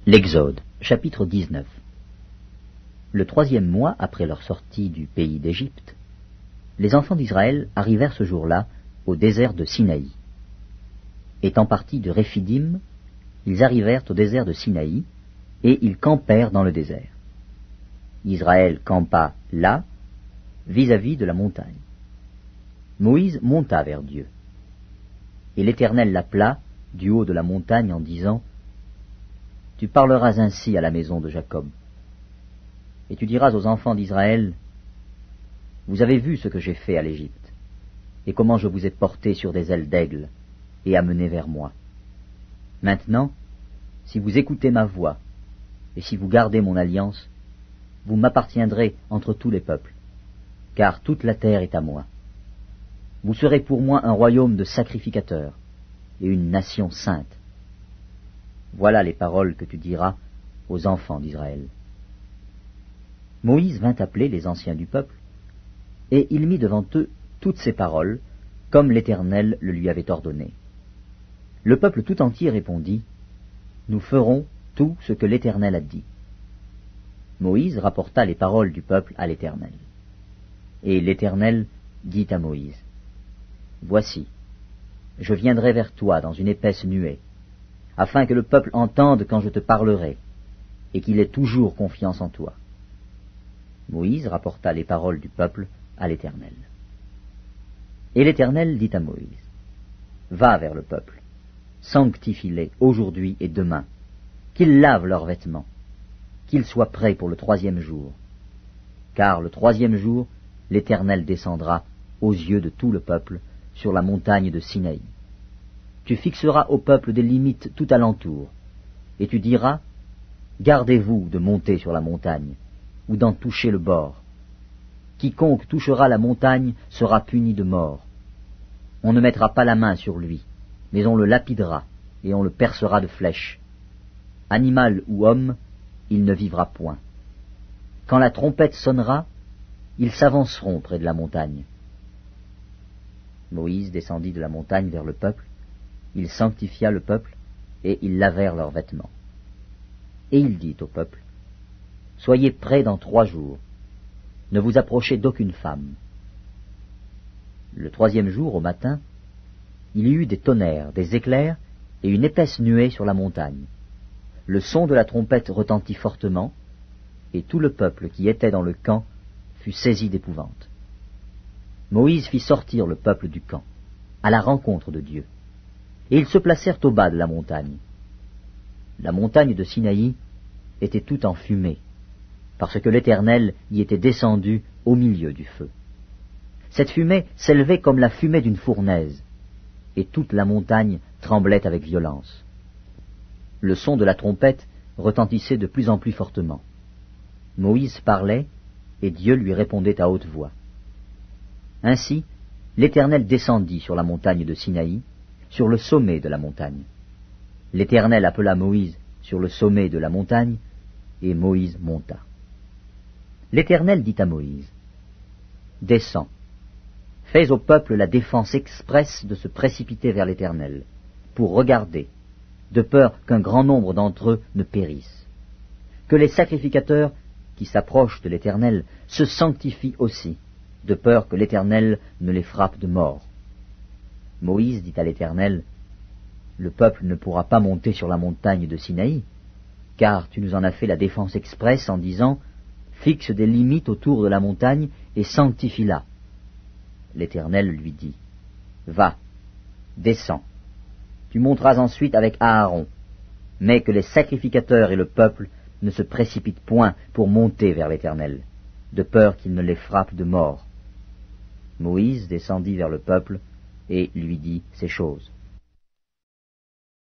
L'Exode, chapitre 19. Le 3e mois après leur sortie du pays d'Égypte, les enfants d'Israël arrivèrent ce jour-là au désert de Sinaï. Étant partis de Réphidim, ils arrivèrent au désert de Sinaï, et ils campèrent dans le désert. Israël campa là, vis-à-vis de la montagne. Moïse monta vers Dieu. Et l'Éternel l'appela du haut de la montagne en disant: Tu parleras ainsi à la maison de Jacob. Et tu diras aux enfants d'Israël: Vous avez vu ce que j'ai fait à l'Égypte, et comment je vous ai porté sur des ailes d'aigle, et amené vers moi. Maintenant, si vous écoutez ma voix, et si vous gardez mon alliance, vous m'appartiendrez entre tous les peuples, car toute la terre est à moi. Vous serez pour moi un royaume de sacrificateurs, et une nation sainte. Voilà les paroles que tu diras aux enfants d'Israël. Moïse vint appeler les anciens du peuple, et il mit devant eux toutes ces paroles, comme l'Éternel le lui avait ordonné. Le peuple tout entier répondit: Nous ferons tout ce que l'Éternel a dit. Moïse rapporta les paroles du peuple à l'Éternel. Et l'Éternel dit à Moïse: Voici, je viendrai vers toi dans une épaisse nuée, afin que le peuple entende quand je te parlerai, et qu'il ait toujours confiance en toi. Moïse rapporta les paroles du peuple à l'Éternel. Et l'Éternel dit à Moïse: Va vers le peuple, sanctifie-les aujourd'hui et demain, qu'ils lavent leurs vêtements, qu'ils soient prêts pour le 3e jour. Car le 3e jour, l'Éternel descendra aux yeux de tout le peuple sur la montagne de Sinaï. Tu fixeras au peuple des limites tout alentour, et tu diras: Gardez-vous de monter sur la montagne, ou d'en toucher le bord. Quiconque touchera la montagne sera puni de mort. On ne mettra pas la main sur lui, mais on le lapidera, et on le percera de flèches. Animal ou homme, il ne vivra point. Quand la trompette sonnera, ils s'avanceront près de la montagne. Moïse descendit de la montagne vers le peuple, il sanctifia le peuple, et ils lavèrent leurs vêtements. Et il dit au peuple: Soyez prêts dans 3 jours, ne vous approchez d'aucune femme. Le 3e jour, au matin, il y eut des tonnerres, des éclairs, et une épaisse nuée sur la montagne. Le son de la trompette retentit fortement, et tout le peuple qui était dans le camp fut saisi d'épouvante. Moïse fit sortir le peuple du camp, à la rencontre de Dieu, et ils se placèrent au bas de la montagne. La montagne de Sinaï était toute en fumée, parce que l'Éternel y était descendu au milieu du feu. Cette fumée s'élevait comme la fumée d'une fournaise, et toute la montagne tremblait avec violence. Le son de la trompette retentissait de plus en plus fortement. Moïse parlait, et Dieu lui répondait à haute voix. Ainsi, l'Éternel descendit sur la montagne de Sinaï, sur le sommet de la montagne. L'Éternel appela Moïse sur le sommet de la montagne, et Moïse monta. L'Éternel dit à Moïse: Descends, fais au peuple la défense expresse de se précipiter vers l'Éternel, pour regarder, de peur qu'un grand nombre d'entre eux ne périssent. Que les sacrificateurs qui s'approchent de l'Éternel se sanctifient aussi, de peur que l'Éternel ne les frappe de mort. Moïse dit à l'Éternel: Le peuple ne pourra pas monter sur la montagne de Sinaï, car tu nous en as fait la défense expresse en disant: Fixe des limites autour de la montagne et sanctifie-la. L'Éternel lui dit: Va, descends. Tu monteras ensuite avec Aaron, mais que les sacrificateurs et le peuple ne se précipitent point pour monter vers l'Éternel, de peur qu'il ne les frappe de mort. Moïse descendit vers le peuple et lui dit ces choses.